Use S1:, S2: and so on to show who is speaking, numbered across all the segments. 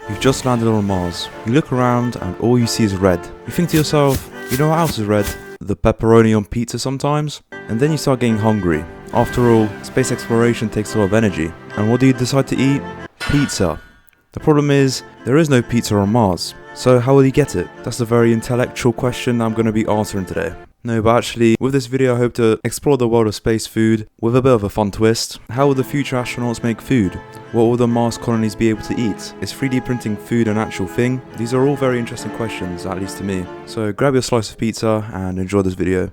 S1: You've just landed on Mars. You look around and all you see is red. You think to yourself, you know what else is red? The pepperoni on pizza sometimes? And then you start getting hungry. After all, space exploration takes a lot of energy. And what do you decide to eat? Pizza. The problem is, there is no pizza on Mars. So how will you get it? That's a very intellectual question I'm going to be answering today. No, but actually, with this video I hope to explore the world of space food with a bit of a fun twist. How will the future astronauts make food? What will the Mars colonies be able to eat? Is 3D printing food an actual thing? These are all very interesting questions, at least to me. So grab your slice of pizza and enjoy this video.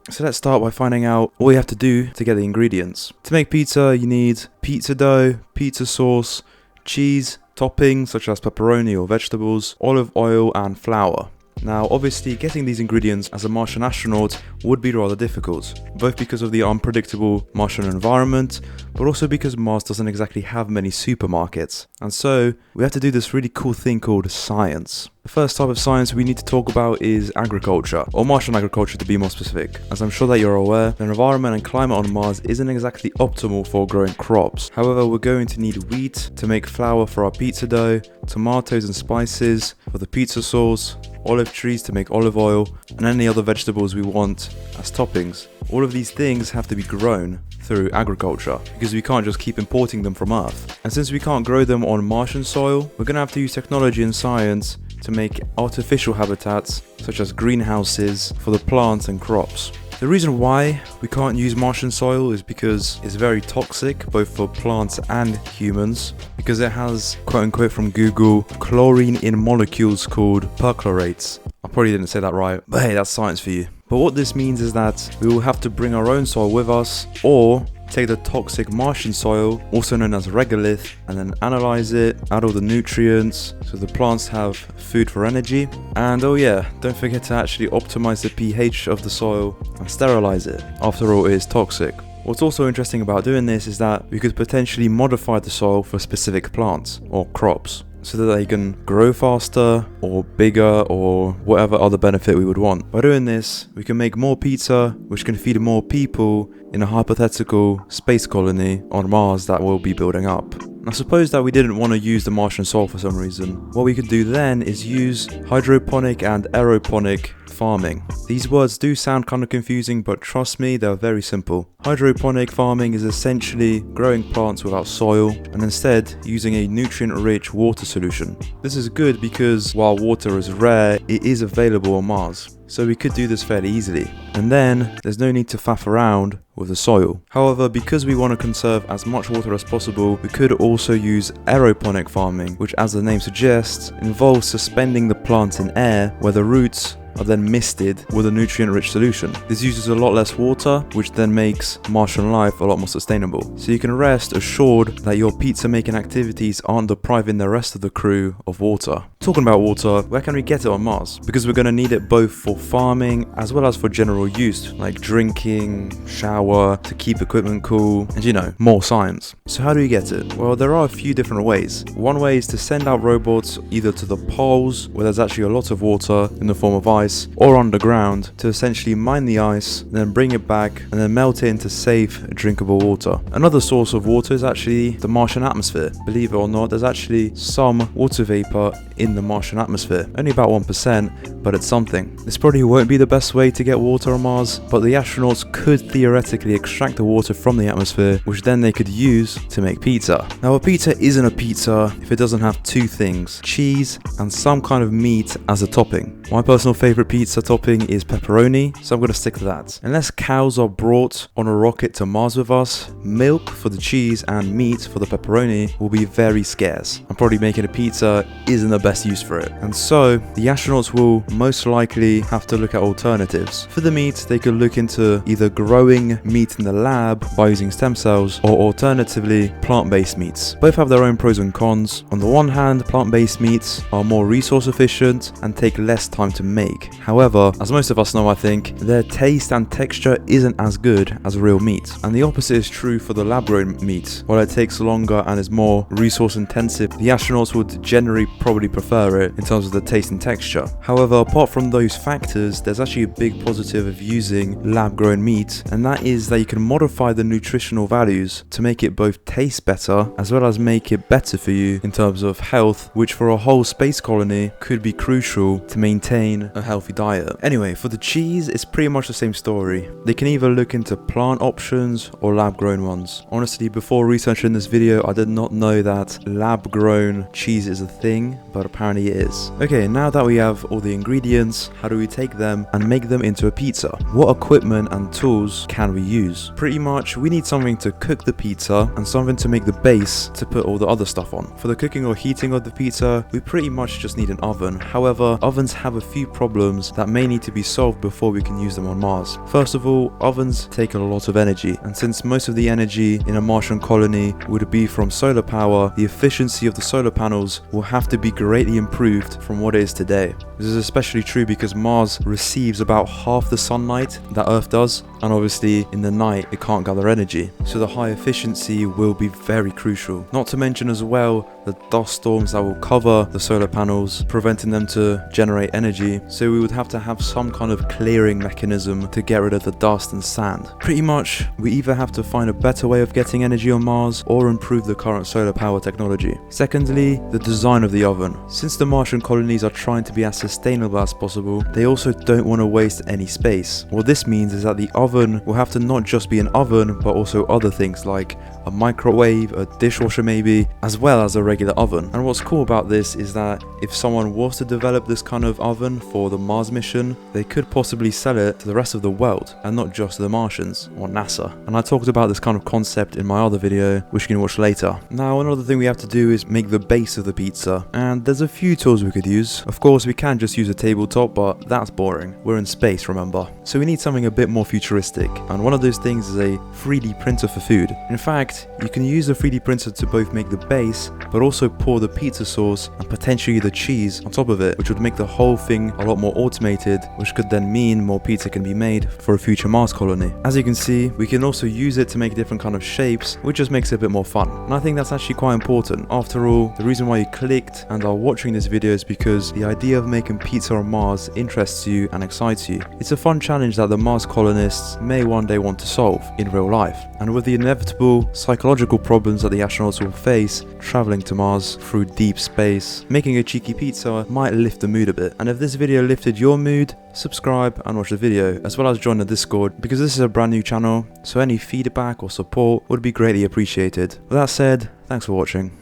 S1: So let's start by finding out all you have to do to get the ingredients. To make pizza, you need pizza dough, pizza sauce, cheese, toppings such as pepperoni or vegetables, olive oil and flour. Now obviously getting these ingredients as a Martian astronaut would be rather difficult, both because of the unpredictable Martian environment, but also because Mars doesn't exactly have many supermarkets. And so we have to do this really cool thing called science. The first type of science we need to talk about is agriculture, or Martian agriculture to be more specific. As I'm sure that you're aware, the environment and climate on Mars isn't exactly optimal for growing crops. However, we're going to need wheat to make flour for our pizza dough, tomatoes and spices for the pizza sauce, olive trees to make olive oil, and any other vegetables we want as toppings. All of these things have to be grown through agriculture, because we can't just keep importing them from Earth. And since we can't grow them on Martian soil, we're going to have to use technology and science to make artificial habitats, such as greenhouses, for the plants and crops. The reason why we can't use Martian soil is because it's very toxic, both for plants and humans, because it has, quote unquote from Google, chlorine in molecules called perchlorates. I probably didn't say that right, but hey, that's science for you. But what this means is that we will have to bring our own soil with us, or take the toxic Martian soil, also known as regolith, and then analyze it, add all the nutrients, so the plants have food for energy. And oh yeah, don't forget to actually optimize the pH of the soil and sterilize it. After all, it is toxic. What's also interesting about doing this is that we could potentially modify the soil for specific plants or crops, so that they can grow faster or bigger or whatever other benefit we would want. By doing this, we can make more pizza, which can feed more people in a hypothetical space colony on Mars that we'll be building up. Now suppose that we didn't want to use the Martian soil for some reason. What we could do then is use hydroponic and aeroponic farming. These words do sound kind of confusing, but trust me, they're very simple. Hydroponic farming is essentially growing plants without soil and instead using a nutrient-rich water solution. This is good because while water is rare, it is available on Mars. So we could do this fairly easily. And then there's no need to faff around with the soil. However, because we want to conserve as much water as possible, we could also use aeroponic farming, which as the name suggests, involves suspending the plants in air where the roots are then misted with a nutrient-rich solution. This uses a lot less water, which then makes Martian life a lot more sustainable. So you can rest assured that your pizza-making activities aren't depriving the rest of the crew of water. Talking about water, where can we get it on Mars? Because we're going to need it both for farming as well as for general use, like drinking, shower, to keep equipment cool, and you know, more science. So how do you get it? Well, there are a few different ways. One way is to send out robots either to the poles, where there's actually a lot of water in the form of ice, or underground to essentially mine the ice, then bring it back and then melt it into safe, drinkable water. Another source of water is actually the Martian atmosphere. Believe it or not, there's actually some water vapor in the Martian atmosphere. Only about 1%, but it's something. This probably won't be the best way to get water on Mars, but the astronauts could theoretically extract the water from the atmosphere, which then they could use to make pizza. Now a pizza isn't a pizza if it doesn't have two things, cheese and some kind of meat as a topping. My personal favorite pizza topping is pepperoni, so I'm going to stick to that. Unless cows are brought on a rocket to Mars with us, milk for the cheese and meat for the pepperoni will be very scarce, and probably making a pizza isn't the best use for it. And so the astronauts will most likely have to look at alternatives. For the meat, they could look into either growing meat in the lab by using stem cells, or alternatively plant-based meats. Both have their own pros and cons. On the one hand, plant-based meats are more resource efficient and take less time to make. However, as most of us know, I think, their taste and texture isn't as good as real meat. And the opposite is true for the lab-grown meat. While it takes longer and is more resource intensive, the astronauts would generally probably prefer prefer it in terms of the taste and texture. However, apart from those factors, there's actually a big positive of using lab-grown meat, and that is that you can modify the nutritional values to make it both taste better as well as make it better for you in terms of health, which for a whole space colony could be crucial to maintain a healthy diet. Anyway, for the cheese, it's pretty much the same story. They can either look into plant options or lab-grown ones. Honestly, before researching this video, I did not know that lab-grown cheese is a thing, but apparently it is. Okay, now that we have all the ingredients, how do we take them and make them into a pizza? What equipment and tools can we use? Pretty much, we need something to cook the pizza and something to make the base to put all the other stuff on. For the cooking or heating of the pizza, we pretty much just need an oven. However, ovens have a few problems that may need to be solved before we can use them on Mars. First of all, ovens take a lot of energy, and since most of the energy in a Martian colony would be from solar power, the efficiency of the solar panels will have to be greatly improved from what it is today. This is especially true because Mars receives about half the sunlight that Earth does, and obviously in the night it can't gather energy, so the high efficiency will be very crucial. Not to mention as well the dust storms that will cover the solar panels, preventing them to generate energy, so we would have to have some kind of clearing mechanism to get rid of the dust and sand. Pretty much, we either have to find a better way of getting energy on Mars or improve the current solar power technology. Secondly, the design of the oven. Since the Martian colonies are trying to be as sustainable as possible, they also don't want to waste any space. What this means is that the oven will have to not just be an oven, but also other things like a microwave, a dishwasher maybe, as well as a regular oven. And what's cool about this is that if someone was to develop this kind of oven for the Mars mission, they could possibly sell it to the rest of the world and not just the Martians or NASA. And I talked about this kind of concept in my other video, which you can watch later. Now, another thing we have to do is make the base of the pizza, and there's a few tools we could use. Of course, we can just use a tabletop, but that's boring. We're in space, remember? So we need something a bit more futuristic, and one of those things is a 3D printer for food. In fact, you can use the 3D printer to both make the base, but also pour the pizza sauce and potentially the cheese on top of it, which would make the whole thing a lot more automated, which could then mean more pizza can be made for a future Mars colony. As you can see, we can also use it to make different kind of shapes, which just makes it a bit more fun. And I think that's actually quite important. After all, the reason why you clicked and are watching this video is because the idea of making pizza on Mars interests you and excites you. It's a fun challenge that the Mars colonists may one day want to solve in real life. And with the inevitable psychological problems that the astronauts will face traveling to Mars through deep space, making a cheeky pizza might lift the mood a bit. And if this video lifted your mood, subscribe and watch the video, as well as join the Discord, because this is a brand new channel, so any feedback or support would be greatly appreciated. With that said, thanks for watching.